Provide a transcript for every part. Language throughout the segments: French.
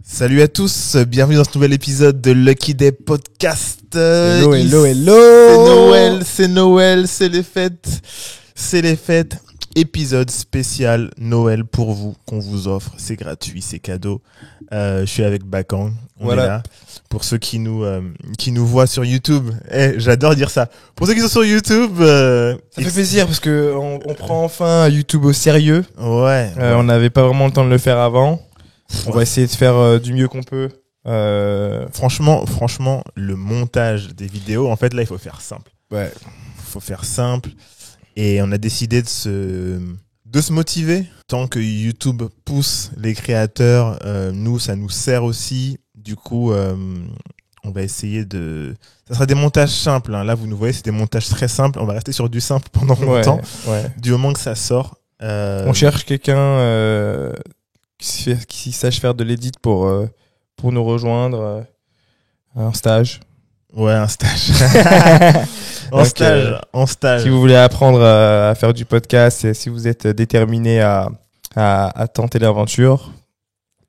Salut à tous, bienvenue dans ce nouvel épisode de Lucky Day Podcast. Hello. C'est Noël, c'est les fêtes. Épisode spécial Noël pour vous, qu'on vous offre, c'est gratuit, c'est cadeau. Je suis avec Bakang, on est là. Pour ceux qui nous voient sur YouTube, j'adore dire ça. Pour ceux qui sont sur YouTube, ça fait plaisir parce que on prend enfin YouTube au sérieux. Ouais. On n'avait pas vraiment le temps de le faire avant. On va essayer de faire du mieux qu'on peut. Franchement, le montage des vidéos, en fait, là, il faut faire simple. Ouais. Faut faire simple. Et on a décidé de se motiver. Tant que YouTube pousse les créateurs, nous, ça nous sert aussi. Du coup, on va essayer de... Ça sera des montages simples. Hein. Là, vous nous voyez, c'est des montages très simples. On va rester sur du simple pendant longtemps. Ouais. Du moment que ça sort. On cherche quelqu'un qui sache faire de l'édit pour nous rejoindre. Un stage. Ouais, un stage. En stage. Si vous voulez apprendre à faire du podcast, et si vous êtes déterminé à tenter l'aventure,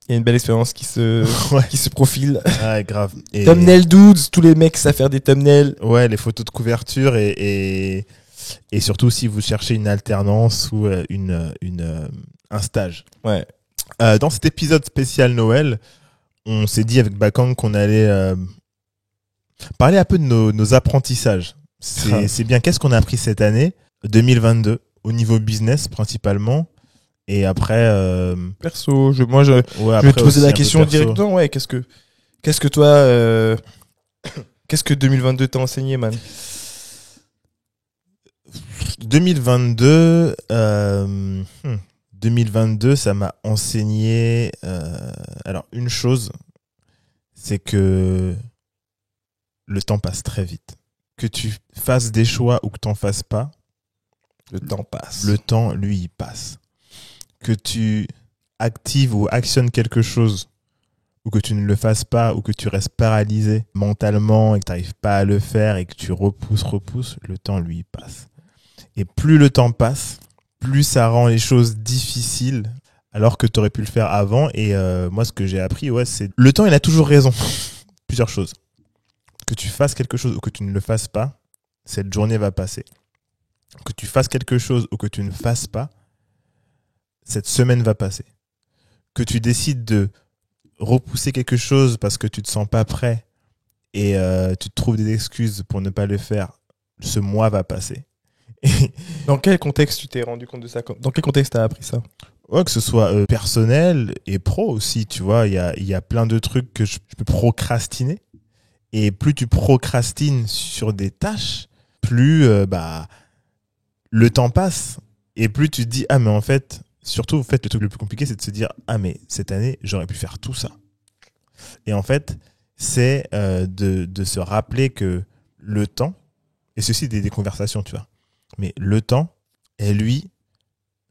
il y a une belle expérience qui se profile. Ouais, grave. Et... Thumbnail dudes, tous les mecs savent faire des thumbnails. Ouais, les photos de couverture et surtout si vous cherchez une alternance ou un stage. Ouais. Dans cet épisode spécial Noël, on s'est dit avec Bakang qu'on allait parler un peu de nos apprentissages. C'est bien. Qu'est-ce qu'on a appris cette année 2022 au niveau business principalement, et après perso. Je vais te poser la question directement. Ouais. Qu'est-ce que toi, qu'est-ce que 2022 t'a enseigné, man? 2022, ça m'a enseigné. Alors une chose, c'est que le temps passe très vite. Que tu fasses des choix ou que t'en fasses pas, le temps passe. Le temps, lui, il passe. Que tu actives ou actionnes quelque chose ou que tu ne le fasses pas ou que tu restes paralysé mentalement et que tu n'arrives pas à le faire et que tu repousses, le temps, lui, il passe. Et plus le temps passe, plus ça rend les choses difficiles alors que tu aurais pu le faire avant. Et moi, ce que j'ai appris, c'est le temps, il a toujours raison. Plusieurs choses. Que tu fasses quelque chose ou que tu ne le fasses pas, cette journée va passer. Que tu fasses quelque chose ou que tu ne fasses pas, cette semaine va passer. Que tu décides de repousser quelque chose parce que tu te sens pas prêt et tu te trouves des excuses pour ne pas le faire, ce mois va passer. Dans quel contexte tu t'es rendu compte de ça? Dans quel contexte t'as appris ça? Ouais, que ce soit personnel et pro aussi, tu vois, il y a plein de trucs que je peux procrastiner. Et plus tu procrastines sur des tâches, plus le temps passe. Et plus tu te dis, mais en fait, surtout, le truc le plus compliqué, c'est de se dire, mais cette année, j'aurais pu faire tout ça. Et en fait, c'est de se rappeler que le temps, et ceci des conversations, tu vois, mais le temps, et lui,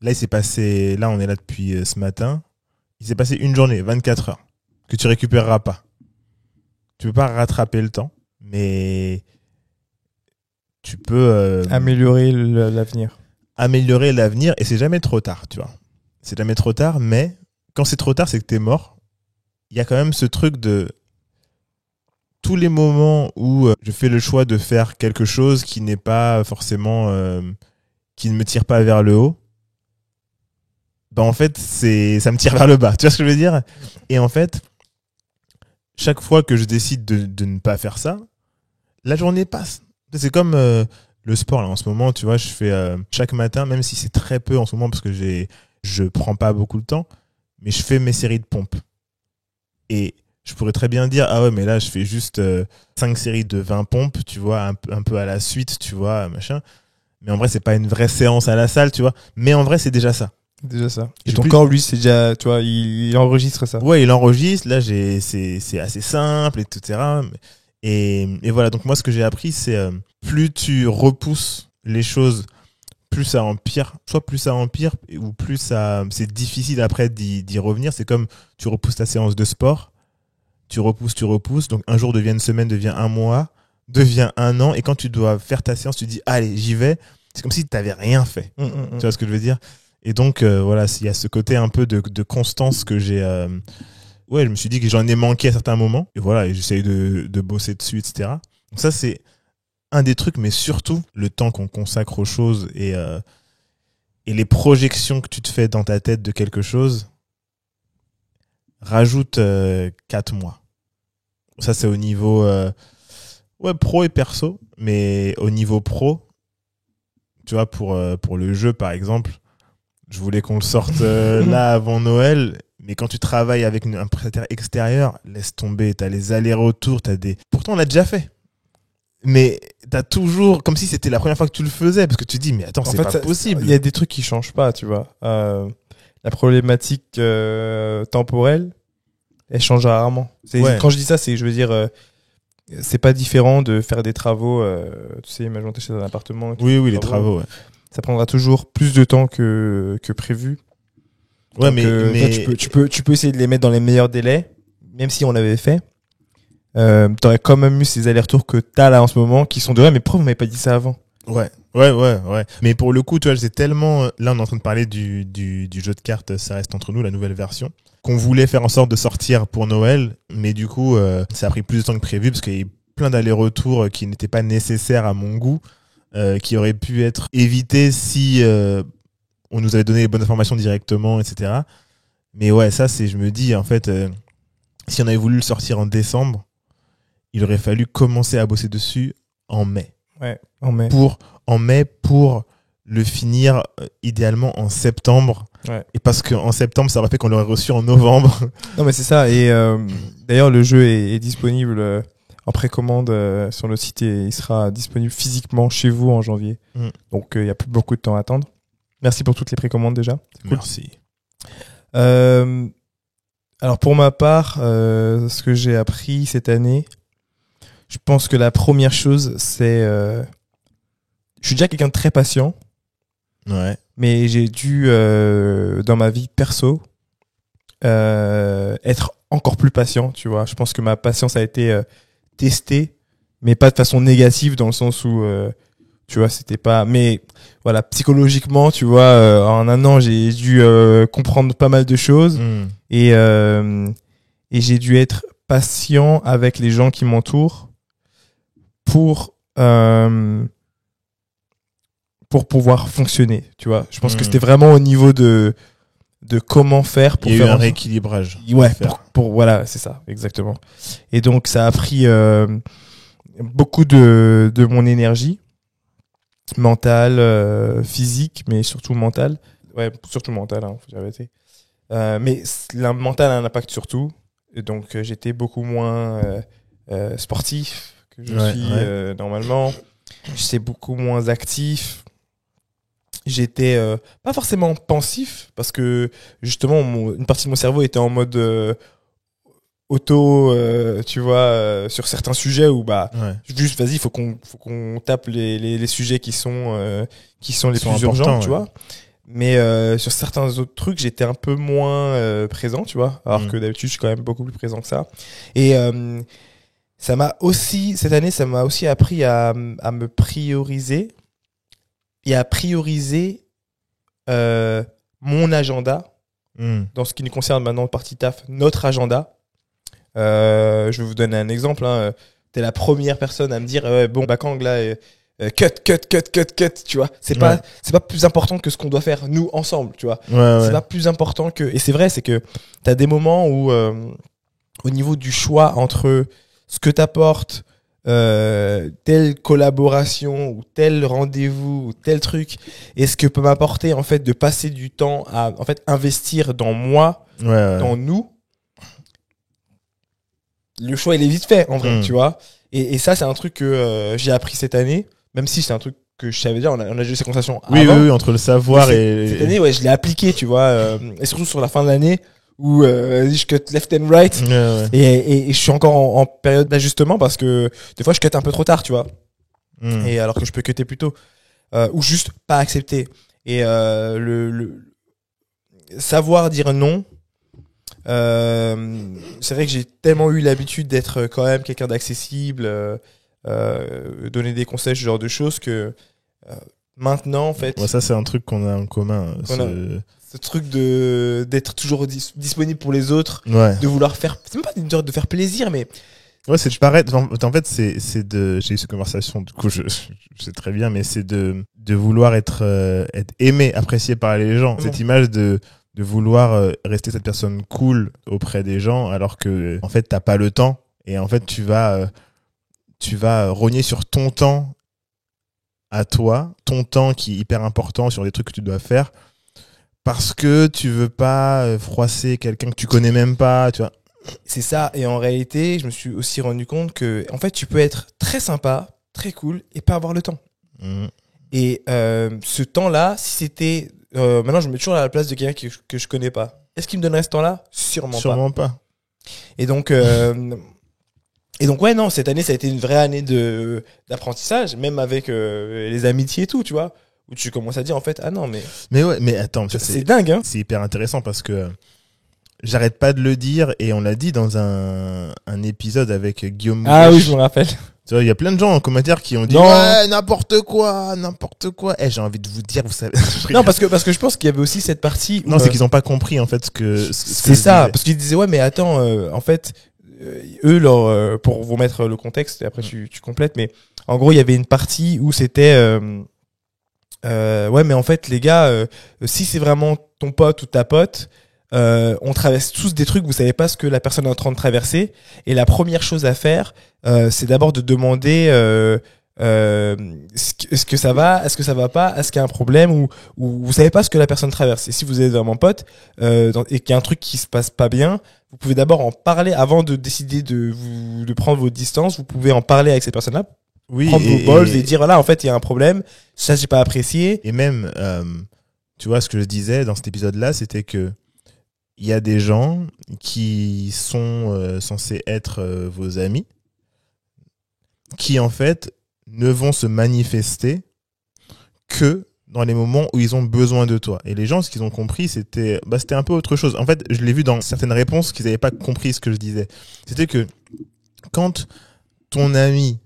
là, il s'est passé, là, on est là depuis ce matin, il s'est passé une journée, 24 heures, que tu récupéreras pas. Tu peux pas rattraper le temps, mais tu peux améliorer l'avenir. Améliorer l'avenir, et c'est jamais trop tard, tu vois. C'est jamais trop tard, mais quand c'est trop tard, c'est que t'es mort. Il y a quand même ce truc de tous les moments où je fais le choix de faire quelque chose qui n'est pas forcément qui ne me tire pas vers le haut. En fait, ça me tire vers le bas. Tu vois ce que je veux dire? Et en fait, chaque fois que je décide de ne pas faire ça, la journée passe. C'est comme le sport là en ce moment, tu vois, je fais chaque matin, même si c'est très peu en ce moment parce que je prends pas beaucoup de temps, mais je fais mes séries de pompes. Et je pourrais très bien dire, mais là je fais juste 5 séries de 20 pompes, tu vois, un peu à la suite, tu vois, machin. Mais en vrai, c'est pas une vraie séance à la salle, tu vois. Mais en vrai, c'est déjà ça. Déjà ça. Et ton corps, lui, c'est déjà, tu vois, il enregistre ça. Ouais, il enregistre. Là, c'est assez simple, etc. Et voilà. Donc moi, ce que j'ai appris, c'est plus tu repousses les choses, plus ça empire. Soit plus ça empire, ou plus c'est difficile après d'y revenir. C'est comme tu repousses ta séance de sport. Tu repousses. Donc un jour devient une semaine, devient un mois, devient un an. Et quand tu dois faire ta séance, tu dis, allez, j'y vais. C'est comme si tu n'avais rien fait. Tu vois ce que je veux dire? Et donc, voilà, il y a ce côté un peu de constance que j'ai ouais, je me suis dit que j'en ai manqué à certains moments. Et voilà, et j'essaye de bosser dessus, etc. Donc ça, c'est un des trucs, mais surtout le temps qu'on consacre aux choses et les projections que tu te fais dans ta tête de quelque chose rajoute 4 mois. Ça, c'est au niveau pro et perso, mais au niveau pro, tu vois, pour le jeu, par exemple, je voulais qu'on le sorte là avant Noël, mais quand tu travailles avec un prestataire extérieur, laisse tomber, t'as les allers-retours, pourtant on l'a déjà fait. Mais t'as toujours, comme si c'était la première fois que tu le faisais, parce que tu te dis, mais attends, c'est pas possible. Il y a des trucs qui changent pas, tu vois. La problématique temporelle, elle change rarement. Quand je dis ça, je veux dire, c'est pas différent de faire des travaux. Tu sais, imagine t'es chez un appartement. Oui, les travaux, ouais. Ça prendra toujours plus de temps que prévu. Ouais, donc, mais toi, tu peux essayer de les mettre dans les meilleurs délais, même si on l'avait fait. T'aurais quand même eu ces allers-retours que t'as là en ce moment qui sont de là, mais pourquoi vous m'avez pas dit ça avant? Ouais. Mais pour le coup, tu vois, c'est tellement, là, on est en train de parler du jeu de cartes, ça reste entre nous, la nouvelle version, qu'on voulait faire en sorte de sortir pour Noël, mais du coup, ça a pris plus de temps que prévu parce qu'il y a eu plein d'allers-retours qui n'étaient pas nécessaires à mon goût, qui auraient pu être évités si on nous avait donné les bonnes informations directement, etc. Mais ouais, ça, je me dis, en fait, si on avait voulu le sortir en décembre, il aurait fallu commencer à bosser dessus en mai. Ouais, en mai. Pour le finir idéalement en septembre. Ouais. Et parce qu'en septembre, ça aurait fait qu'on l'aurait reçu en novembre. Non, mais c'est ça. Et d'ailleurs, le jeu est disponible en précommande sur le site et il sera disponible physiquement chez vous en janvier. Donc, il n'y a plus beaucoup de temps à attendre. Merci pour toutes les précommandes déjà. Cool. Merci. Alors, pour ma part, ce que j'ai appris cette année, je pense que la première chose, c'est... je suis déjà quelqu'un de très patient. Ouais. Mais j'ai dû, dans ma vie perso, être encore plus patient, tu vois. Je pense que ma patience a été testée, mais pas de façon négative, dans le sens où, tu vois, c'était pas... Mais voilà, psychologiquement, tu vois, en un an, j'ai dû comprendre pas mal de choses. Et j'ai dû être patient avec les gens qui m'entourent pour pouvoir fonctionner, tu vois. Je pense que c'était vraiment au niveau de comment faire pour faire... Il y a eu un rééquilibrage. Ouais, voilà, c'est ça, exactement. Et donc, ça a pris beaucoup de mon énergie mentale, physique, mais surtout mentale. Ouais, surtout mentale, hein, faut dire la vérité. Mais la mentale a un impact sur tout. Et donc, j'étais beaucoup moins sportif que je suis normalement. J'étais beaucoup moins actif. J'étais pas forcément pensif parce que justement une partie de mon cerveau était en mode auto, tu vois, sur certains sujets où juste vas-y, faut qu'on tape les sujets qui sont les plus urgents, tu vois. Mais sur certains autres trucs, j'étais un peu moins présent, tu vois, alors que d'habitude je suis quand même beaucoup plus présent que ça. Et ça m'a aussi cette année, ça m'a aussi appris à me prioriser. Et à prioriser mon agenda dans ce qui nous concerne maintenant le parti taf, notre agenda. Je vais vous donner un exemple. Hein. T'es la première personne à me dire bon Bakang là cut, tu vois. C'est pas plus important que ce qu'on doit faire nous ensemble, tu vois. C'est pas plus important que... Et c'est vrai, c'est que t'as des moments où au niveau du choix entre ce que t'apportes telle collaboration ou tel rendez-vous ou tel truc, et ce que peut m'apporter en fait de passer du temps à en fait investir dans moi, dans nous, le choix il est vite fait en vrai, tu vois. Et ça c'est un truc que j'ai appris cette année, même si c'est un truc que je savais déjà, on a déjà eu ces conversations avant. Oui, entre le savoir et... Cette année, je l'ai appliqué, tu vois, et surtout sur la fin de l'année, où je cut left and right, et je suis encore en période d'ajustement parce que des fois je cut un peu trop tard, tu vois, et alors que je peux cutter plus tôt, ou juste pas accepter. Et le savoir dire non, c'est vrai que j'ai tellement eu l'habitude d'être quand même quelqu'un d'accessible, donner des conseils, ce genre de choses, que maintenant, en fait. Ouais, ça, c'est un truc qu'on a en commun. Ce truc d'être toujours disponible pour les autres, de vouloir faire, c'est même pas de faire plaisir, mais ouais, c'est de paraître. En fait, c'est de. J'ai eu cette conversation. Du coup, je sais très bien, mais c'est de vouloir être aimé, apprécié par les gens. Cette image de vouloir rester cette personne cool auprès des gens, alors que en fait, t'as pas le temps, et en fait, tu vas rogner sur ton temps à toi, ton temps qui est hyper important sur des trucs que tu dois faire, parce que tu veux pas froisser quelqu'un que tu connais même pas, tu vois. C'est ça. Et en réalité, je me suis aussi rendu compte que, en fait, tu peux être très sympa, très cool, et pas avoir le temps. Et ce temps-là, si c'était... maintenant, je me mets toujours à la place de quelqu'un que je connais pas. Est-ce qu'il me donnerait ce temps-là ? Sûrement pas. Et donc, ouais, non, cette année, ça a été une vraie année d'apprentissage, même avec les amitiés et tout, tu vois, où tu commences à dire, en fait, ah non, mais attends, c'est dingue, hein. C'est hyper intéressant parce que j'arrête pas de le dire, et on l'a dit dans un épisode avec Guillaume Ah Gouache. Oui, je me rappelle. Tu vois, il y a plein de gens en commentaire qui ont dit ouais, n'importe quoi. J'ai envie de vous dire, vous savez. Non, parce que je pense qu'il y avait aussi cette partie où, non, c'est qu'ils ont pas compris en fait ce que c'est ça, parce qu'ils disaient ouais, mais attends, en fait, eux pour vous mettre le contexte, et après tu complètes, mais en gros, il y avait une partie où c'était ouais, mais en fait, les gars, si c'est vraiment ton pote ou ta pote, on traverse tous des trucs, vous savez pas ce que la personne est en train de traverser, et la première chose à faire, c'est d'abord de demander est-ce que ça va, est-ce que ça va pas, est-ce qu'il y a un problème, ou vous savez pas ce que la personne traverse. Et si vous êtes vraiment pote et qu'il y a un truc qui se passe pas bien, vous pouvez d'abord en parler avant de décider de prendre votre distance. Vous pouvez en parler avec cette personne-là, prendre vos balls et dire voilà, en fait il y a un problème, ça j'ai pas apprécié. Et même tu vois, ce que je disais dans cet épisode-là, c'était que il y a des gens qui sont censés être vos amis, qui en fait ne vont se manifester que dans les moments où ils ont besoin de toi. Et les gens, ce qu'ils ont compris, c'était un peu autre chose. En fait, je l'ai vu dans certaines réponses qu'ils n'avaient pas compris ce que je disais. C'était que quand ton ami,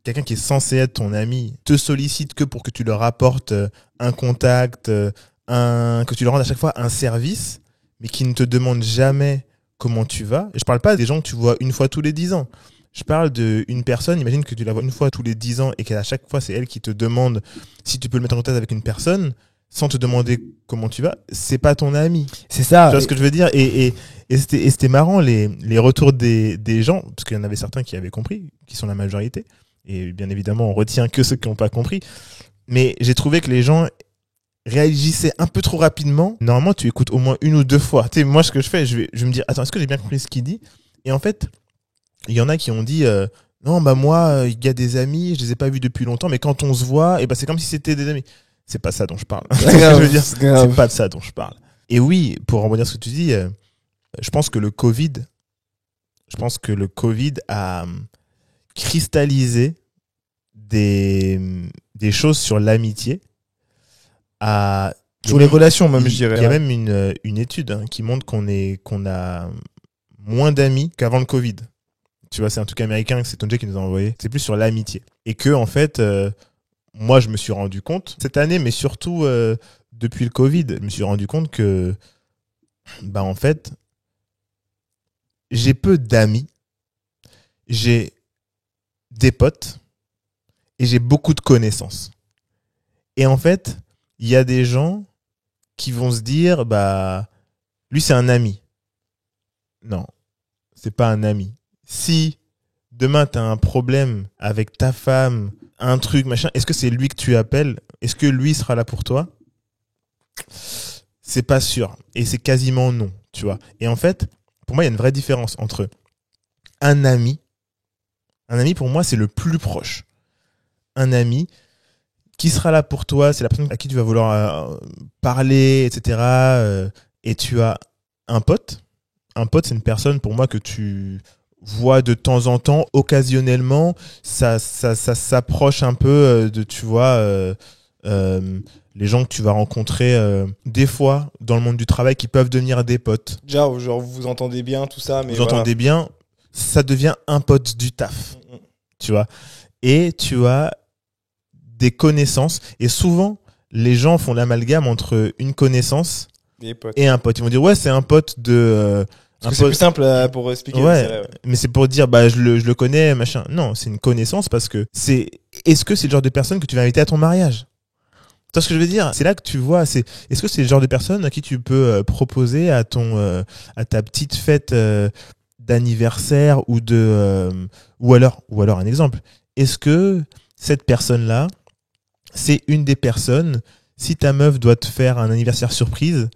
quelqu'un qui est censé être ton ami, te sollicite que pour que tu leur apportes un contact, que tu leur rendes à chaque fois un service, mais qui ne te demande jamais comment tu vas. Et je parle pas des gens que tu vois une fois tous les 10 ans. Je parle d'une personne, imagine que tu la vois une fois tous les 10 ans et qu'à chaque fois, c'est elle qui te demande si tu peux le mettre en contact avec une personne sans te demander comment tu vas. C'est pas ton ami. C'est ça. Tu vois ce que je veux dire? Et c'était marrant, les retours des gens, parce qu'il y en avait certains qui avaient compris, qui sont la majorité. Et bien évidemment, on retient que ceux qui n'ont pas compris. Mais j'ai trouvé que les gens réagissaient un peu trop rapidement. Normalement, tu écoutes au moins une ou deux fois. Tu sais, moi, ce que je fais, je me dis, attends, est-ce que j'ai bien compris ce qu'il dit? Et en fait, il y en a qui ont dit, non, moi, il y a des amis, je les ai pas vus depuis longtemps, mais quand on se voit, et c'est comme si c'était des amis. C'est pas ça dont je parle. C'est pas de ça dont je parle. Et oui, pour rebondir sur ce que tu dis, je pense que le Covid a cristallisé des choses sur l'amitié, sur les relations même, je dirais. Il y a même une étude qui montre qu'on a moins d'amis qu'avant le Covid. Tu vois, c'est un truc américain, c'est Tonje qui nous a envoyé. C'est plus sur l'amitié. Et que, en fait, moi, je me suis rendu compte, cette année, mais surtout depuis le Covid, je me suis rendu compte que, en fait, j'ai peu d'amis, j'ai des potes et j'ai beaucoup de connaissances. Et en fait, il y a des gens qui vont se dire, lui, c'est un ami. Non, c'est pas un ami. Si demain t'as un problème avec ta femme, un truc, machin, est-ce que c'est lui que tu appelles? Est-ce que lui sera là pour toi? C'est pas sûr. Et c'est quasiment non, tu vois. Et en fait, pour moi, il y a une vraie différence entre un ami. Un ami, pour moi, c'est le plus proche. Un ami qui sera là pour toi, c'est la personne à qui tu vas vouloir parler, etc. Et tu as un pote. Un pote, c'est une personne, pour moi, que tu vois de temps en temps, occasionnellement, ça s'approche un peu de, tu vois, les gens que tu vas rencontrer des fois dans le monde du travail qui peuvent devenir des potes. Déjà, genre vous vous entendez bien, tout ça, mais vous entendez bien, ça devient un pote du taf, tu vois. Et tu as des connaissances. Et souvent, les gens font l'amalgame entre une connaissance et un pote. Ils vont dire, ouais, c'est un pote de... Parce que c'est plus simple pour expliquer. Ouais, mais c'est pour dire, je le connais, machin. Non, c'est une connaissance parce que est-ce que c'est le genre de personne que tu vas inviter à ton mariage? Tu vois ce que je veux dire? C'est là que tu vois, est-ce que c'est le genre de personne à qui tu peux proposer à ta petite fête d'anniversaire ou alors un exemple. Est-ce que cette personne-là, c'est une des personnes, si ta meuf doit te faire un anniversaire surprise,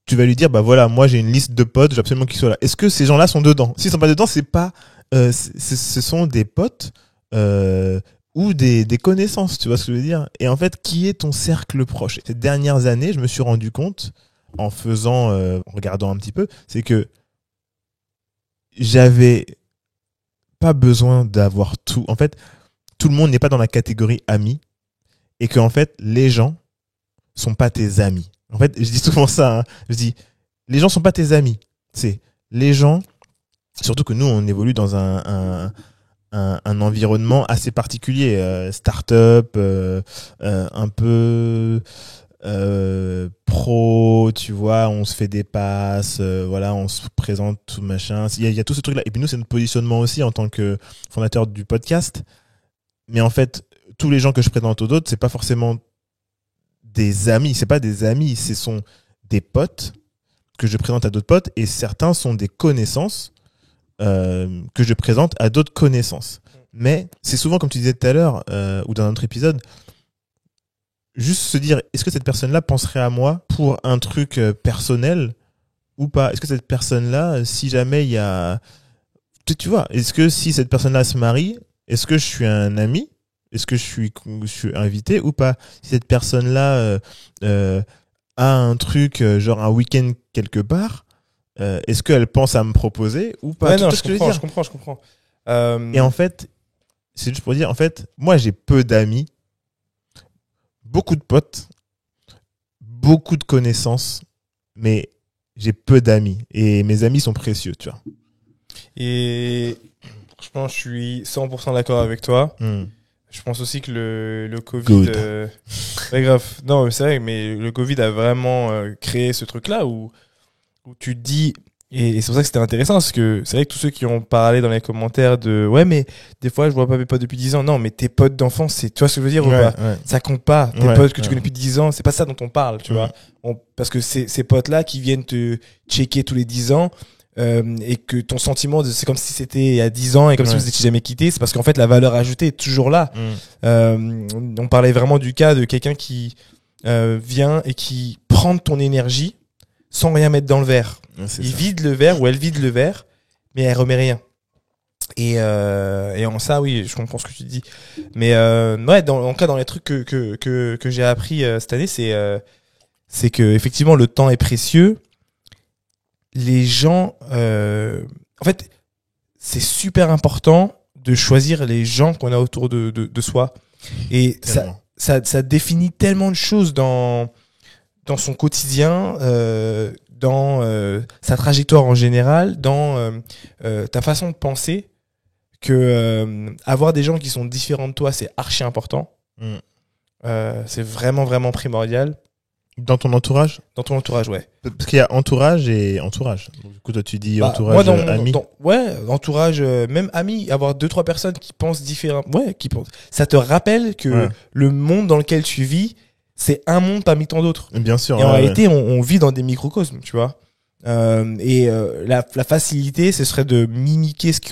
tu vas lui dire, voilà, moi j'ai une liste de potes, j'ai absolument qu'ils soient là. Est-ce que ces gens-là sont dedans? S'ils sont pas dedans, c'est pas, ce sont des potes, ou des connaissances, tu vois ce que je veux dire? Et en fait, qui est ton cercle proche? Ces dernières années, je me suis rendu compte, en regardant un petit peu, c'est que j'avais pas besoin d'avoir tout. En fait, tout le monde n'est pas dans la catégorie amis, et que en fait, les gens sont pas tes amis. En fait, je dis souvent ça, hein. Je dis, les gens sont pas tes amis. C'est les gens, surtout que nous, on évolue dans un environnement assez particulier, start-up, un peu pro, tu vois, on se fait des passes, voilà, on se présente tout machin. Il y a tout ce truc-là. Et puis nous, c'est notre positionnement aussi en tant que fondateur du podcast. Mais en fait, tous les gens que je présente aux autres, c'est pas forcément des amis, c'est pas des amis, ce sont des potes que je présente à d'autres potes, et certains sont des connaissances que je présente à d'autres connaissances. Mais c'est souvent, comme tu disais tout à l'heure, ou dans un autre épisode, juste se dire, est-ce que cette personne-là penserait à moi pour un truc personnel ou pas? Est-ce que cette personne-là, si jamais il y a... Tu vois, est-ce que si cette personne-là se marie, est-ce que je suis un ami? Est-ce que je suis invité ou pas? Si cette personne-là a un truc, genre un week-end quelque part, est-ce qu'elle pense à me proposer ou pas? Ouais, non, je comprends. Et en fait, c'est juste pour dire, en fait, moi j'ai peu d'amis, beaucoup de potes, beaucoup de connaissances, mais j'ai peu d'amis. Et mes amis sont précieux, tu vois. Et franchement, je suis 100% d'accord avec toi. Je pense aussi que le Covid... ouais, grave. Non, c'est vrai, mais le Covid a vraiment créé ce truc-là où tu te dis... Et c'est pour ça que c'était intéressant, parce que c'est vrai que tous ceux qui ont parlé dans les commentaires de ouais, mais des fois je vois pas mes potes depuis 10 ans. Non, mais tes potes d'enfance, c'est, tu vois ce que je veux dire, ou pas? Ça compte pas. Tes potes que tu connais depuis 10 ans, c'est pas ça dont on parle, tu vois. Parce que c'est ces potes-là qui viennent te checker tous les 10 ans, et que ton sentiment c'est comme si c'était il y a 10 ans et comme si vous étiez jamais quitté, c'est parce qu'en fait la valeur ajoutée est toujours là. On parlait vraiment du cas de quelqu'un qui vient et qui prend ton énergie sans rien mettre dans le verre. Vide le verre, ou elle vide le verre, mais elle remet rien. Et en ça, oui, je comprends ce que tu dis. Mais ouais, dans les trucs que j'ai appris cette année, c'est que effectivement le temps est précieux. Les gens, en fait, c'est super important de choisir les gens qu'on a autour de soi. Et ça définit tellement de choses dans son quotidien, dans sa trajectoire en général, dans ta façon de penser, que avoir des gens qui sont différents de toi, c'est archi important. C'est vraiment, vraiment primordial. Dans ton entourage? Dans ton entourage, ouais. Parce qu'il y a entourage et entourage. Du coup, toi, tu dis entourage, ami. Ouais, entourage, même ami, avoir 2-3 personnes qui pensent différemment. Ouais, qui pensent. Ça te rappelle que le monde dans lequel tu vis, c'est un monde parmi tant d'autres. Bien sûr. Et en réalité, on vit dans des microcosmes, tu vois. La facilité, ce serait de mimiquer ce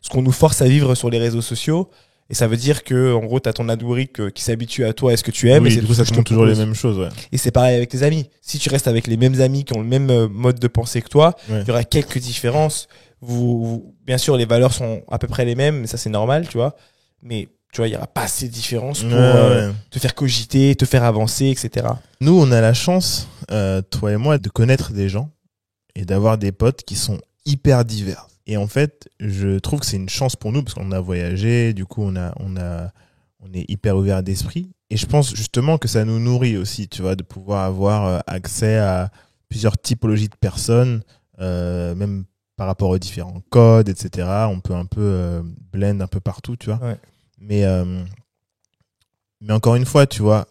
qu'on nous force à vivre sur les réseaux sociaux. Et ça veut dire que, en gros, t'as ton algorithme qui s'habitue à toi et ce que tu aimes. Oui, et c'est du coup, ça te montre toujours les mêmes choses, ouais. Et c'est pareil avec tes amis. Si tu restes avec les mêmes amis qui ont le même mode de pensée que toi, il y aura quelques différences. Bien sûr, les valeurs sont à peu près les mêmes, mais ça, c'est normal, tu vois. Mais, tu vois, il y aura pas assez de différences pour te faire cogiter, te faire avancer, etc. Nous, on a la chance, toi et moi, de connaître des gens et d'avoir des potes qui sont hyper divers. Et en fait, je trouve que c'est une chance pour nous parce qu'on a voyagé, du coup, on est hyper ouvert d'esprit. Et je pense justement que ça nous nourrit aussi, tu vois, de pouvoir avoir accès à plusieurs typologies de personnes, même par rapport aux différents codes, etc. On peut un peu blend un peu partout, tu vois. Ouais. Mais Mais encore une fois, tu vois,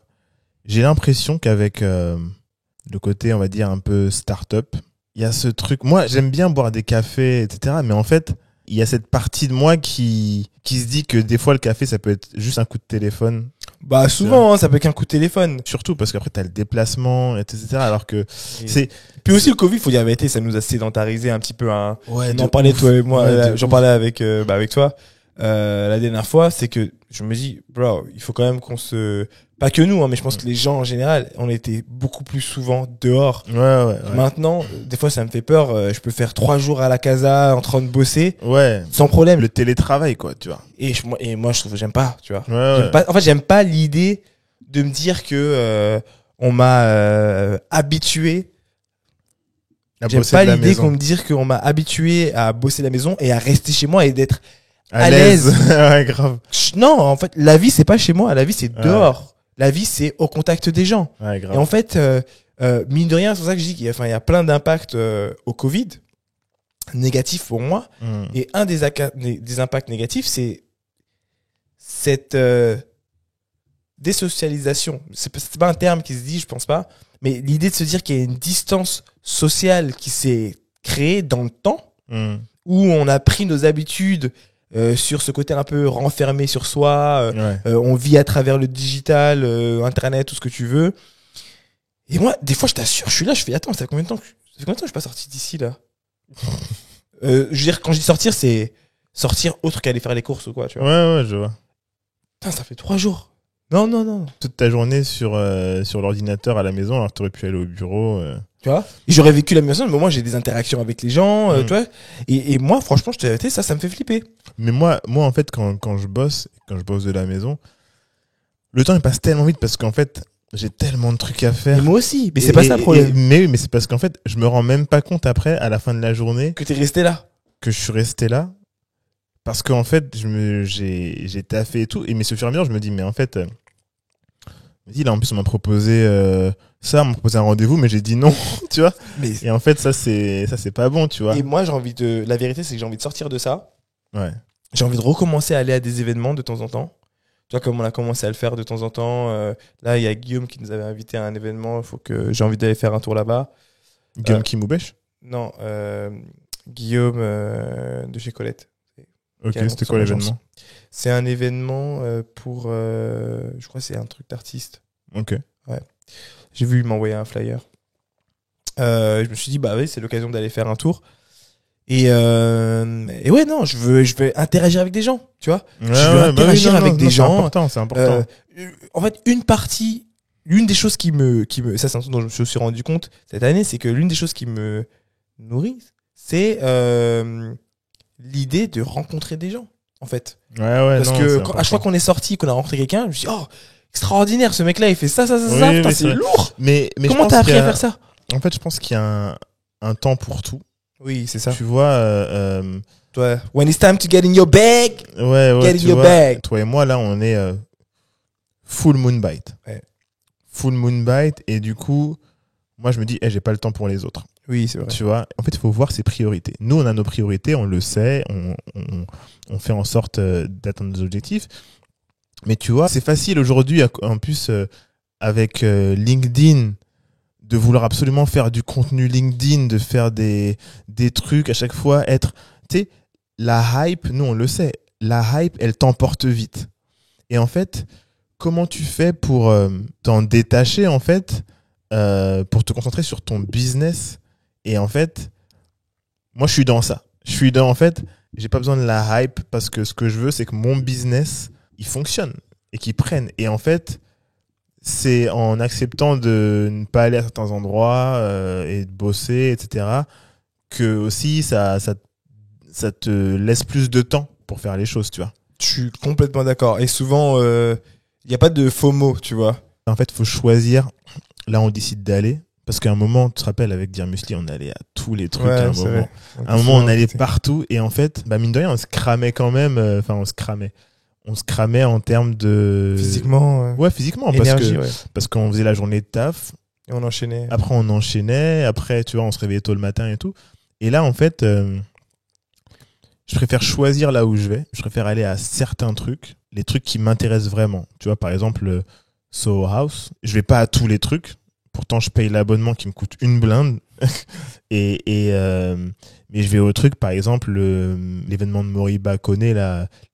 j'ai l'impression qu'avec le côté, on va dire, un peu start-up, il y a ce truc. Moi, j'aime bien boire des cafés, etc. Mais en fait, il y a cette partie de moi qui se dit que des fois, le café, ça peut être juste un coup de téléphone. Bah, souvent, ça peut être qu'un coup de téléphone. Surtout parce qu'après, t'as le déplacement, etc. Alors que c'est... Puis aussi, le Covid, faut dire la vérité, ça nous a sédentarisé un petit peu. Hein. Ouais, on en parlait, toi et moi. Ouais, j'en parlais avec toi la dernière fois. C'est que je me dis, bro, il faut quand même qu'on se... Pas que nous, hein, mais je pense que les gens en général, on était beaucoup plus souvent dehors. Ouais. Maintenant, des fois, ça me fait peur. Je peux faire 3 jours à la casa en train de bosser. Ouais. Sans problème. Le télétravail, quoi, tu vois. Et moi, je trouve que j'aime pas, tu vois. Ouais. En fait, j'aime pas l'idée de me dire que on m'a habitué. J'aime pas l'idée qu'on me dise qu'on m'a habitué à bosser à la maison et à rester chez moi et d'être à l'aise. Ouais, grave. Non, en fait, la vie, c'est pas chez moi. La vie, c'est dehors. La vie, c'est au contact des gens. Ouais, grave. Et en fait, mine de rien, c'est pour ça que je dis qu'il y a plein d'impacts au Covid, négatifs pour moi. Et un des impacts négatifs, c'est cette désocialisation. C'est pas un terme qui se dit, je pense pas, mais l'idée de se dire qu'il y a une distance sociale qui s'est créée dans le temps, où on a pris nos habitudes sur ce côté un peu renfermé sur soi, on vit à travers le digital, internet, tout ce que tu veux. Et moi, des fois, je t'assure, je suis là, je fais, attends, ça fait combien de temps que je suis pas sorti d'ici, là? Je veux dire, quand je dis sortir, c'est sortir autre qu'aller faire les courses ou quoi, tu vois. Ouais, je vois. Putain, ça fait 3 jours. Non. Toute ta journée sur l'ordinateur à la maison, alors que t'aurais pu aller au bureau. Tu vois, et j'aurais vécu la même chose, mais moi j'ai des interactions avec les gens, tu vois. Et moi, franchement, je te dis, ça me fait flipper. Mais moi en fait, quand je bosse de la maison, le temps il passe tellement vite parce qu'en fait, j'ai tellement de trucs à faire. Et moi aussi, mais c'est pas ça le problème. Mais c'est parce qu'en fait, je me rends même pas compte après, à la fin de la journée, que t'es resté là. Que je suis resté là. Parce qu'en fait, j'ai taffé et tout. Et mais ce fur et à mesure, je me dis, mais en fait, là, en plus, on m'a proposé on m'a proposé un rendez-vous, mais j'ai dit non, tu vois. Et en fait, ça, c'est pas bon, tu vois. Et moi, la vérité, c'est que j'ai envie de sortir de ça. Ouais. J'ai envie de recommencer à aller à des événements de temps en temps. Tu vois, comme on a commencé à le faire de temps en temps. Là, il y a Guillaume qui nous avait invité à un événement. J'ai envie d'aller faire un tour là-bas. Guillaume Kimoubèche? Non, Guillaume de chez Colette. Ok, c'était quoi l'événement? C'est un événement pour... je crois que c'est un truc d'artiste. Ok. Ouais. J'ai vu, il m'envoyer un flyer. Je me suis dit, bah oui, c'est l'occasion d'aller faire un tour. Et ouais, non, je veux interagir avec des gens, tu vois. Je veux interagir avec des gens. C'est important. En fait, l'une des choses qui me, ça c'est un truc dont je me suis rendu compte cette année, c'est que l'une des choses qui me nourrit, c'est l'idée de rencontrer des gens, en fait. Ouais, parce que à chaque fois qu'on est sorti, qu'on a rencontré quelqu'un, je me suis dit, oh, extraordinaire, ce mec-là, il fait ça, putain, c'est lourd. Mais comment t'as appris à faire ça? En fait, je pense qu'il y a un temps pour tout. Oui, c'est ça. Tu vois, toi, when it's time to get in your bag, get in your bag. Toi et moi, là, on est full Moonbite. Ouais. Full Moonbite, et du coup, moi, je me dis, j'ai pas le temps pour les autres. Oui, c'est vrai. Tu vois, en fait, il faut voir ses priorités. Nous, on a nos priorités, on le sait, on fait en sorte d'atteindre nos objectifs. Mais tu vois, c'est facile aujourd'hui, en plus, avec LinkedIn, de vouloir absolument faire du contenu LinkedIn, de faire des trucs à chaque fois, tu sais, la hype, nous, on le sait, la hype, elle t'emporte vite. Et en fait, comment tu fais pour t'en détacher, en fait, pour te concentrer sur ton business? Et en fait, moi, je suis dans ça. En fait, j'ai pas besoin de la hype parce que ce que je veux, c'est que mon business, il fonctionne et qu'il prenne. Et en fait, c'est en acceptant de ne pas aller à certains endroits et de bosser, etc., que aussi ça te laisse plus de temps pour faire les choses, tu vois. Je suis complètement d'accord. Et souvent, il n'y a pas de FOMO, tu vois. En fait, il faut choisir. Là, on décide d'aller. Parce qu'à un moment, tu te rappelles, avec Dear Musli, on allait à tous les trucs. À un moment, on allait partout. Et en fait, mine de rien, on se cramait quand même. On se cramait en termes de... Physiquement. Ouais, physiquement. Énergie, parce qu'on faisait la journée de taf. Et on enchaînait. Après, on enchaînait. Après, tu vois, on se réveillait tôt le matin et tout. Et là, en fait, je préfère choisir là où je vais. Je préfère aller à certains trucs, les trucs qui m'intéressent vraiment. Tu vois, par exemple, le Soho House. Je vais pas à tous les trucs. Pourtant, je paye l'abonnement qui me coûte une blinde. Mais je vais au truc, par exemple, l'événement de Moriba connaît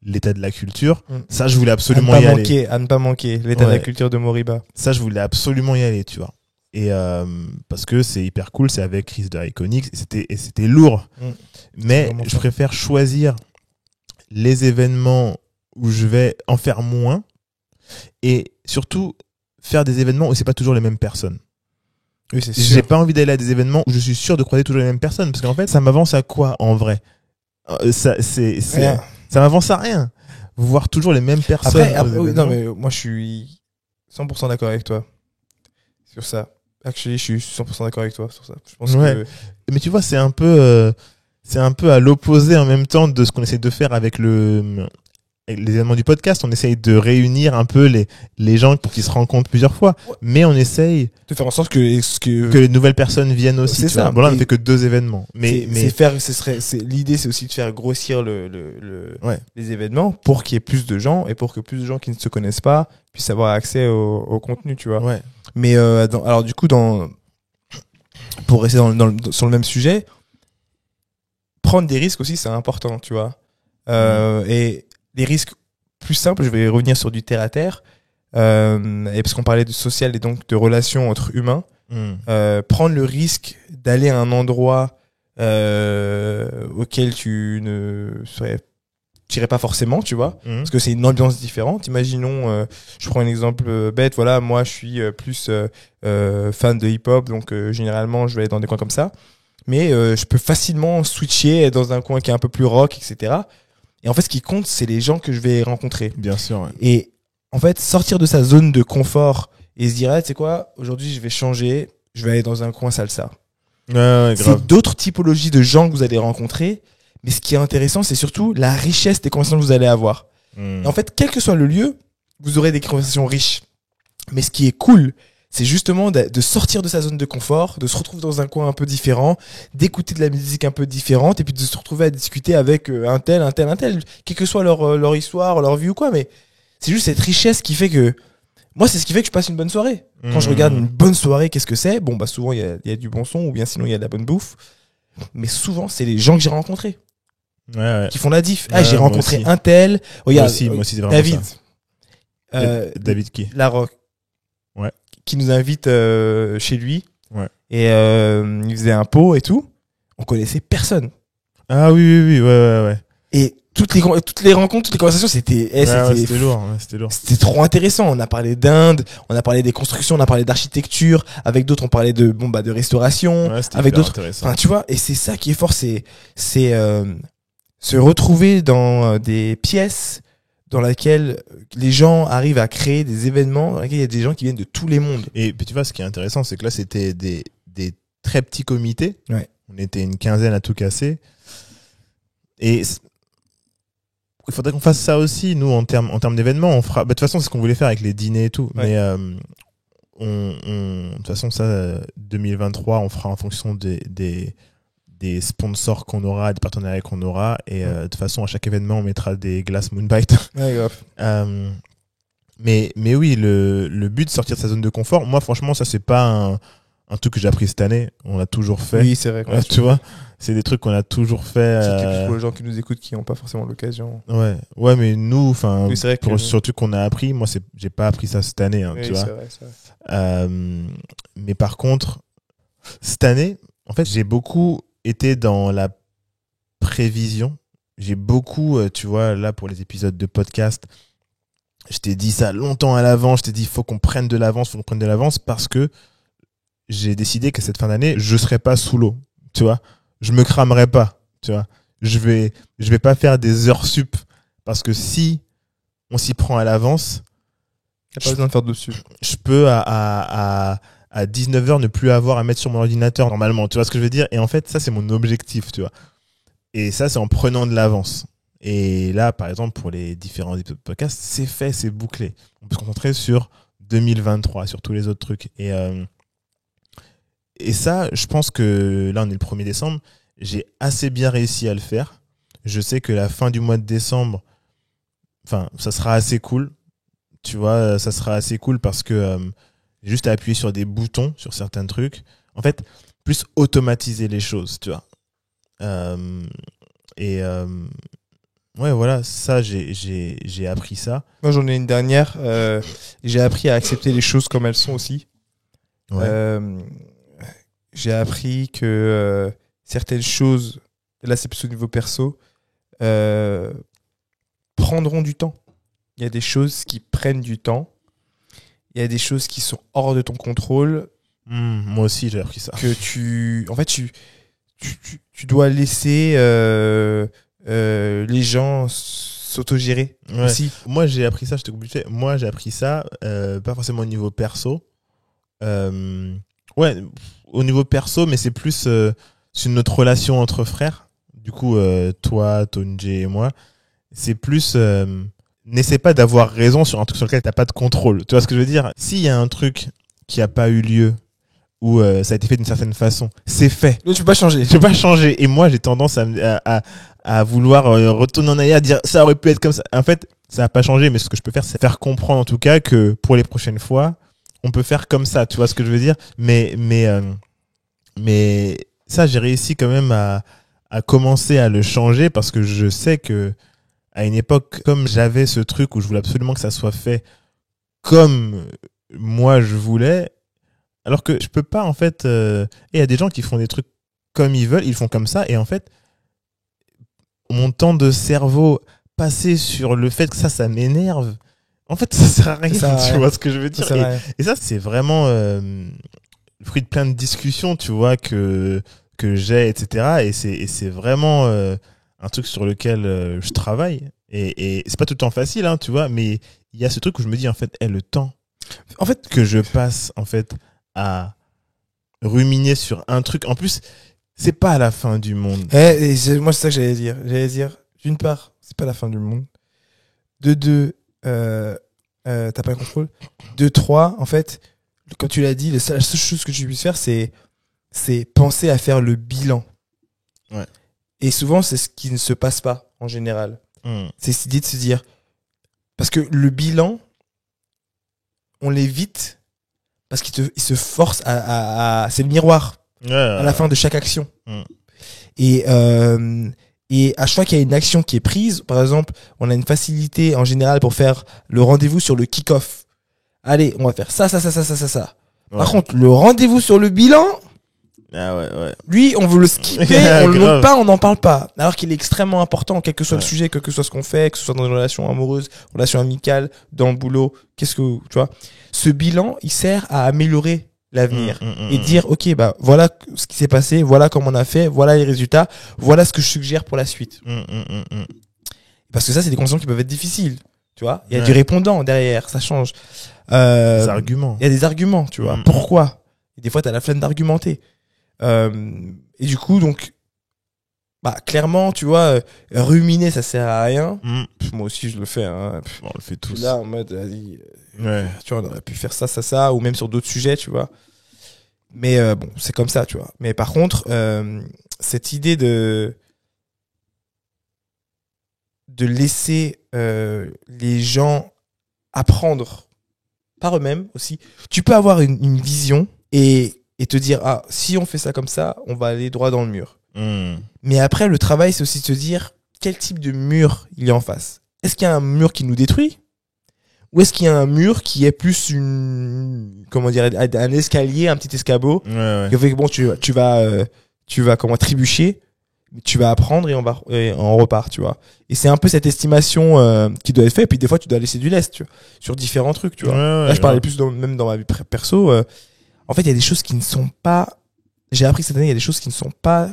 l'état de la culture. Ça, je voulais absolument y aller. À ne pas manquer, l'état de la culture de Moriba. Ça, je voulais absolument y aller, tu vois. Et parce que c'est hyper cool, c'est avec Chris de Iconics, et c'était lourd. Mais je préfère choisir les événements où je vais en faire moins, et surtout faire des événements où c'est pas toujours les mêmes personnes. Oui, c'est sûr. J'ai pas envie d'aller à des événements où je suis sûr de croiser toujours les mêmes personnes, parce qu'en fait, ça m'avance à quoi en vrai? Ça m'avance à rien. Voir toujours les mêmes personnes. Après, non, mais moi je suis 100% d'accord avec toi sur ça. Actually, je suis 100% d'accord avec toi sur ça. Je pense que... Mais tu vois, c'est un peu à l'opposé en même temps de ce qu'on essaie de faire avec les événements du podcast. On essaye de réunir un peu les gens pour qu'ils se rencontrent plusieurs fois, mais on essaye de faire en sorte que les nouvelles personnes viennent aussi. C'est ça. Bon, là, on ne fait que 2 événements. L'idée, c'est aussi de faire grossir les événements pour qu'il y ait plus de gens et pour que plus de gens qui ne se connaissent pas puissent avoir accès au contenu, tu vois. Ouais. Mais alors du coup, pour rester sur le même sujet, prendre des risques aussi, c'est important, tu vois. Et les risques plus simples, je vais revenir sur du terre à terre, et parce qu'on parlait de social et donc de relations entre humains, prendre le risque d'aller à un endroit auquel tu n'irais pas forcément, tu vois, parce que c'est une ambiance différente. Imaginons, je prends un exemple bête, voilà, moi je suis plus fan de hip-hop, donc généralement je vais aller dans des coins comme ça, mais je peux facilement switcher dans un coin qui est un peu plus rock, etc. Et en fait, ce qui compte, c'est les gens que je vais rencontrer. Bien sûr. Ouais. Et en fait, sortir de sa zone de confort et se dire, tu sais quoi, aujourd'hui je vais changer, je vais aller dans un coin salsa. Ouais, c'est d'autres typologies de gens que vous allez rencontrer. Mais ce qui est intéressant, c'est surtout la richesse des conversations que vous allez avoir. Et en fait, quel que soit le lieu, vous aurez des conversations riches. Mais ce qui est cool, c'est justement de sortir de sa zone de confort, de se retrouver dans un coin un peu différent, d'écouter de la musique un peu différente, et puis de se retrouver à discuter avec un tel, quelle que soit leur histoire, leur vie ou quoi. Mais c'est juste cette richesse qui fait que... Moi, c'est ce qui fait que je passe une bonne soirée. Quand je regarde une bonne soirée, qu'est-ce que c'est? Bon, bah souvent, il y a du bon son, ou bien sinon, il y a de la bonne bouffe. Mais souvent, c'est les gens que j'ai rencontrés. Qui font la diff. J'ai rencontré un tel. Regarde, moi aussi, c'est vraiment David. David qui? Larocque. Ouais. Qui nous invite chez lui. Ouais. Et il faisait un pot et tout. On connaissait personne. Ah oui, ouais. Et toutes les rencontres, toutes les conversations, c'était lourd. C'était trop intéressant. On a parlé d'Inde, on a parlé des constructions, on a parlé d'architecture. Avec d'autres, on parlait de restauration. Avec d'autres, enfin, tu vois. Et c'est ça qui est fort, c'est se retrouver dans des pièces dans lesquelles les gens arrivent à créer des événements dans lesquels il y a des gens qui viennent de tous les mondes. Et puis tu vois, ce qui est intéressant, c'est que là, c'était des très petits comités. Ouais. On était une quinzaine à tout casser. Et il faudrait qu'on fasse ça aussi, nous, en termes d'événements. On fera, de toute façon, c'est ce qu'on voulait faire avec les dîners et tout. Ouais. Mais de toute façon, ça, 2023, on fera en fonction des sponsors qu'on aura, des partenariats qu'on aura, et de toute façon à chaque événement on mettra des glaces Moonbite. Ouais, grave. Mais oui, le but de sortir de sa zone de confort, moi franchement ça c'est pas un truc que j'ai appris cette année, on l'a toujours fait. Oui, c'est vrai. Ouais, tu vois, c'est des trucs qu'on a toujours fait. C'est pour les gens qui nous écoutent qui n'ont pas forcément l'occasion. Ouais, mais nous, enfin, oui, surtout qu'on a appris, moi j'ai pas appris ça cette année, oui, tu vois. C'est vrai. Mais par contre, cette année, en fait, j'ai beaucoup été dans la prévision. J'ai beaucoup, tu vois, là pour les épisodes de podcast, je t'ai dit ça longtemps à l'avance. Je t'ai dit faut qu'on prenne de l'avance, parce que j'ai décidé que cette fin d'année, je serai pas sous l'eau, tu vois. Je me cramerai pas, tu vois. Je vais pas faire des heures sup, parce que si on s'y prend à l'avance, t'as pas besoin de faire dessus. Je peux à 19h ne plus avoir à mettre sur mon ordinateur normalement, tu vois ce que je veux dire. Et en fait ça c'est mon objectif, tu vois, et ça c'est en prenant de l'avance. Et là par exemple pour les différents épisodes de podcast, c'est fait, c'est bouclé, on peut se concentrer sur 2023, sur tous les autres trucs. Et ça je pense que là on est le 1er décembre, j'ai assez bien réussi à le faire. je sais que la fin du mois de décembre, enfin, ça sera assez cool. Tu vois, ça sera assez cool parce que j'ai juste à appuyer sur des boutons, sur certains trucs. En fait, plus automatiser les choses, tu vois. Ouais, voilà, ça, j'ai appris ça. Moi, j'en ai une dernière. J'ai appris à accepter les choses comme elles sont aussi. Ouais. J'ai appris que certaines choses, là c'est plus au niveau perso, prendront du temps. Il y a des choses qui prennent du temps. Il y a des choses qui sont hors de ton contrôle. Moi aussi, j'ai appris ça. Que tu dois laisser les gens s'autogérer aussi. Moi, j'ai appris ça, je te coupe. Moi, j'ai appris ça, pas forcément au niveau perso. Ouais, au niveau perso, mais c'est plus sur notre relation entre frères. Du coup, toi, Tonje et moi, c'est plus n'essaie pas d'avoir raison sur un truc sur lequel t'as pas de contrôle. Tu vois ce que je veux dire? S'il y a un truc qui a pas eu lieu ou ça a été fait d'une certaine façon, c'est fait. Donc, tu peux pas changer. Tu peux pas changer. Et moi, j'ai tendance à vouloir retourner en arrière, à dire ça aurait pu être comme ça. En fait, ça a pas changé, mais ce que je peux faire, c'est faire comprendre en tout cas que pour les prochaines fois, on peut faire comme ça. Tu vois ce que je veux dire? Mais ça, j'ai réussi quand même à commencer à le changer parce que je sais que à une époque, comme j'avais ce truc où je voulais absolument que ça soit fait comme moi je voulais, alors que je peux pas en fait. Il y a des gens qui font des trucs comme ils veulent, ils font comme ça, et en fait, mon temps de cerveau passé sur le fait que ça m'énerve. En fait, ça sert à rien. Tu vois ce que je veux dire? Et ça, c'est vraiment le fruit de plein de discussions, tu vois, que j'ai, etc. Et c'est vraiment un truc sur lequel je travaille. Et c'est pas tout le temps facile, hein, tu vois, mais il y a ce truc où je me dis, en fait, le temps en fait que je passe, en fait, à ruminer sur un truc. En plus, c'est pas la fin du monde. Moi, c'est ça que j'allais dire. D'une part, c'est pas la fin du monde. De deux, t'as pas le contrôle. De trois, en fait, comme tu l'as dit, la seule chose que tu puisses faire, c'est penser à faire le bilan. Ouais. Et souvent, c'est ce qui ne se passe pas, en général. C'est cette idée de se dire... Parce que le bilan, on l'évite parce qu'il se force à c'est le miroir à la fin de chaque action. Et à chaque fois qu'il y a une action qui est prise, par exemple, on a une facilité en général pour faire le rendez-vous sur le kick-off. Allez, on va faire ça. Par contre, le rendez-vous sur le bilan, lui, on veut le skipper, on le note pas, on n'en parle pas. Alors qu'il est extrêmement important, quel que soit le sujet, quel que soit ce qu'on fait, que ce soit dans une relation amoureuse, relation amicale, dans le boulot, tu vois. Ce bilan, il sert à améliorer l'avenir et dire, ok, bah, voilà ce qui s'est passé, voilà comment on a fait, voilà les résultats, voilà ce que je suggère pour la suite. Parce que ça, c'est des conversations qui peuvent être difficiles, tu vois. Il y a du répondant derrière, ça change. Des arguments. Il y a des arguments, tu vois. Pourquoi? Et des fois, t'as la flemme d'argumenter. Et du coup, donc, bah, clairement, tu vois, ruminer, ça sert à rien. Moi aussi, je le fais, hein. On le fait tous. Là, en mode, vas-y, tu vois, on aurait pu faire ça, ou même sur d'autres sujets, tu vois. Mais bon, c'est comme ça, tu vois. Mais par contre, cette idée de laisser les gens apprendre par eux-mêmes aussi. Tu peux avoir une vision et te dire, ah, si on fait ça comme ça, on va aller droit dans le mur. Mais après, le travail, c'est aussi de se dire quel type de mur il y a en face. Est-ce qu'il y a un mur qui nous détruit? Ou est-ce qu'il y a un mur qui est plus comment dire, un escalier, un petit escabeau? Qui fait que bon, tu vas comment trébucher, tu vas apprendre et on repart, tu vois. Et c'est un peu cette estimation qui doit être faite. Et puis des fois, tu dois laisser du lest, tu vois, sur différents trucs, tu vois. Là, je parlais plus même dans ma vie perso. En fait, il y a des choses qui ne sont pas... J'ai appris cette année, il y a des choses qui ne sont pas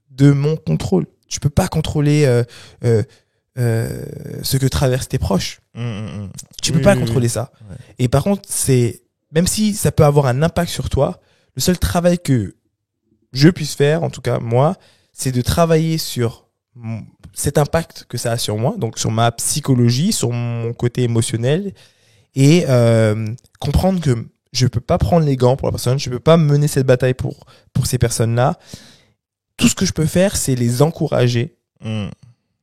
de mon contrôle. Tu peux pas contrôler ce que traversent tes proches. Tu peux pas contrôler ça. Ouais. Et par contre, même si ça peut avoir un impact sur toi, le seul travail que je puisse faire, en tout cas moi, c'est de travailler sur cet impact que ça a sur moi, donc sur ma psychologie, sur mon côté émotionnel, et comprendre que je peux pas prendre les gants pour la personne, je peux pas mener cette bataille pour ces personnes-là. Tout ce que je peux faire, c'est les encourager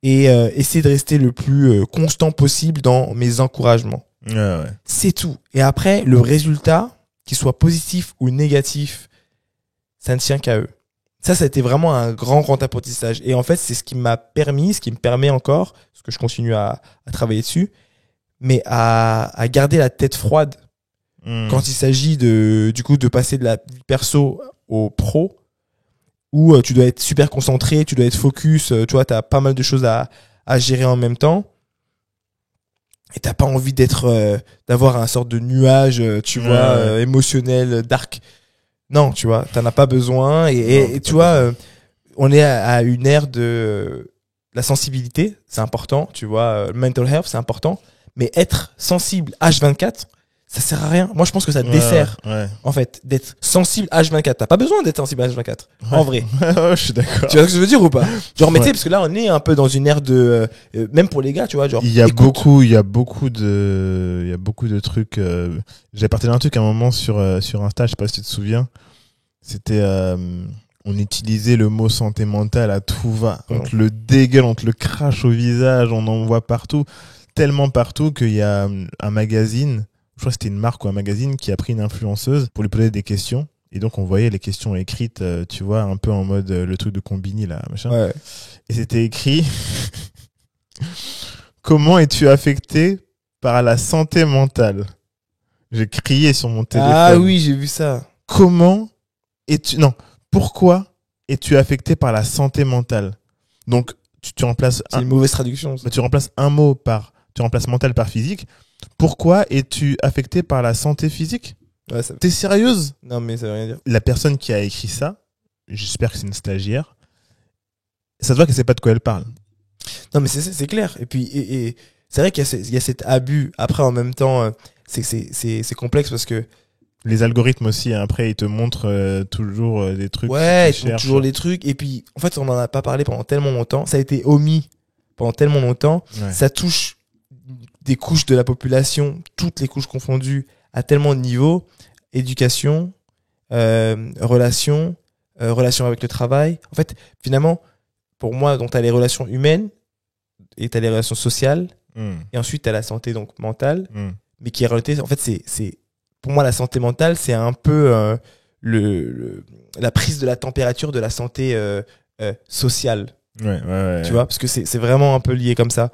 et essayer de rester le plus constant possible dans mes encouragements. Ouais. C'est tout. Et après, le résultat, qu'il soit positif ou négatif, ça ne tient qu'à eux. Ça a été vraiment un grand apprentissage. Et en fait, c'est ce qui m'a permis, ce qui me permet encore, parce que je continue à travailler dessus, mais à garder la tête froide quand il s'agit de passer de la vie perso au pro, où tu dois être super concentré, tu dois être focus, tu vois, t'as pas mal de choses à gérer en même temps. Et t'as pas envie d'avoir un sorte de nuage, tu vois, émotionnel, dark. Non, tu vois, t'en as pas besoin. Et tu vois, on est à une ère de la sensibilité, c'est important, tu vois, mental health, c'est important. Mais être sensible H24, ça sert à rien. Moi, je pense que ça dessert, en fait, d'être sensible H24. T'as pas besoin d'être sensible H24, en vrai. Je suis d'accord. Tu vois ce que je veux dire ou pas? Genre, mettez, parce que là, on est un peu dans une ère de, même pour les gars, tu vois, genre. Il y a beaucoup de trucs. J'ai partagé un truc à un moment sur Insta, je sais pas si tu te souviens. C'était, on utilisait le mot santé mentale à tout va. On te le dégueule, on te le crache au visage, on en voit partout. Tellement partout qu'il y a un magazine, je crois que c'était une marque ou un magazine qui a pris une influenceuse pour lui poser des questions. Et donc, on voyait les questions écrites, tu vois, un peu en mode le truc de Combini, là, machin. Ouais. Et c'était écrit « Comment es-tu affecté par la santé mentale ?» J'ai crié sur mon téléphone. Ah oui, j'ai vu ça. Pourquoi es-tu affecté par la santé mentale? Donc, tu remplaces... C'est une mauvaise traduction. Tu remplaces tu remplaces mental par physique. Pourquoi es-tu affecté par la santé physique? Ouais, T'es sérieuse? Non, mais ça veut rien dire. La personne qui a écrit ça, j'espère que c'est une stagiaire, ça se voit qu'elle sait pas de quoi elle parle. Non, mais c'est clair. Et puis, c'est vrai qu'il y a cet abus. Après, en même temps, c'est complexe parce que... Les algorithmes aussi, après, ils te montrent toujours des trucs. Ouais, ils te montrent toujours des trucs. Et puis, en fait, on n'en a pas parlé pendant tellement longtemps. Ça a été omis pendant tellement longtemps. Ouais. Ça touche des couches de la population, toutes les couches confondues, à tellement de niveaux. Éducation, relations avec le travail. En fait, finalement, pour moi, donc, t'as les relations humaines et t'as les relations sociales. Et ensuite, t'as la santé donc mentale. Mais qui est réalité, en fait, c'est pour moi, la santé mentale, c'est un peu la prise de la température de la santé sociale. Ouais. Tu vois, parce que c'est vraiment un peu lié comme ça.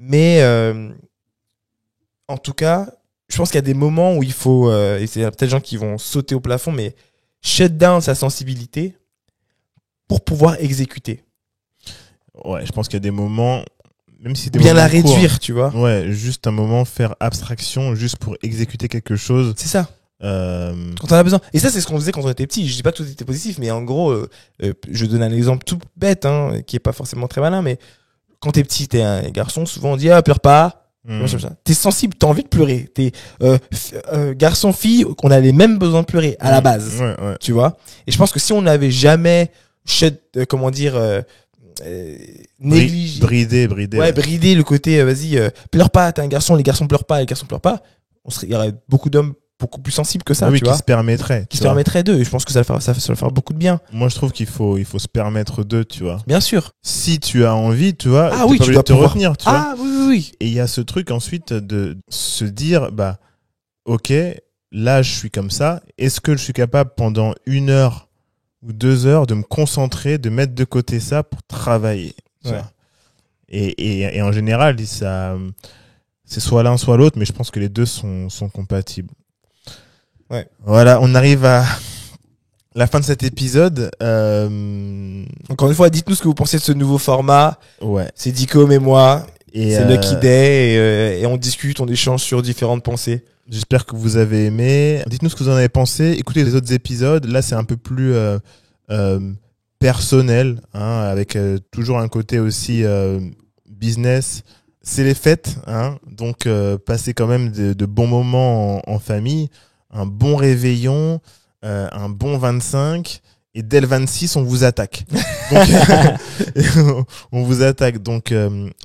Mais en tout cas, je pense qu'il y a des moments où il faut, et il y a peut-être des gens qui vont sauter au plafond, mais shut down sa sensibilité pour pouvoir exécuter. Ouais, je pense qu'il y a des moments... Même si bien la réduire, tu vois. Ouais, juste un moment, faire abstraction, juste pour exécuter quelque chose. C'est ça. Quand on a besoin. Et ça, c'est ce qu'on faisait quand on était petit. Je dis pas que tout était positif, mais en gros, je donne un exemple tout bête, hein, qui est pas forcément très malin, mais quand t'es petit, t'es un garçon, souvent on dit, pleure pas. T'es sensible, t'as envie de pleurer. T'es, garçon, fille, on a les mêmes besoins de pleurer, à la base. Ouais. Tu vois. Et je pense que si on n'avait jamais, négligé. Brider. Ouais, brider le côté, vas-y, pleure pas, t'es un garçon, les garçons pleurent pas, il y aurait beaucoup d'hommes beaucoup plus sensibles que ça, oui, tu vois. Qui se permettraient d'eux, et je pense que ça va faire beaucoup de bien. Moi, je trouve qu'il faut se permettre d'eux, tu vois. Bien sûr. Si tu as envie, tu vois, tu dois te retenir, tu vois. Oui. Et il y a ce truc ensuite de se dire, ok, là, je suis comme ça, est-ce que je suis capable pendant 1 heure ou 2 heures de me concentrer, de mettre de côté ça pour travailler. Ouais. Et en général, c'est soit l'un soit l'autre, mais je pense que les deux sont compatibles. Ouais. Voilà, on arrive à la fin de cet épisode. Encore une fois, dites-nous ce que vous pensez de ce nouveau format. Ouais. C'est Dicom et moi. C'est Lucky Day et on discute, on échange sur différentes pensées. J'espère que vous avez aimé. Dites-nous ce que vous en avez pensé. Écoutez les autres épisodes. Là, c'est un peu plus personnel, hein, avec toujours un côté aussi business. C'est les fêtes, hein, donc passez quand même de bons moments en famille, un bon réveillon, un bon 25, et dès le 26, on vous attaque. Donc, on vous attaque, donc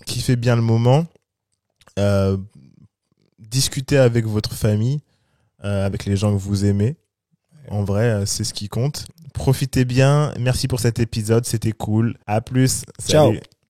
kiffez bien le moment. Discutez avec votre famille, avec les gens que vous aimez. En vrai, c'est ce qui compte. Profitez bien. Merci pour cet épisode. C'était cool. À plus. Salut. Ciao.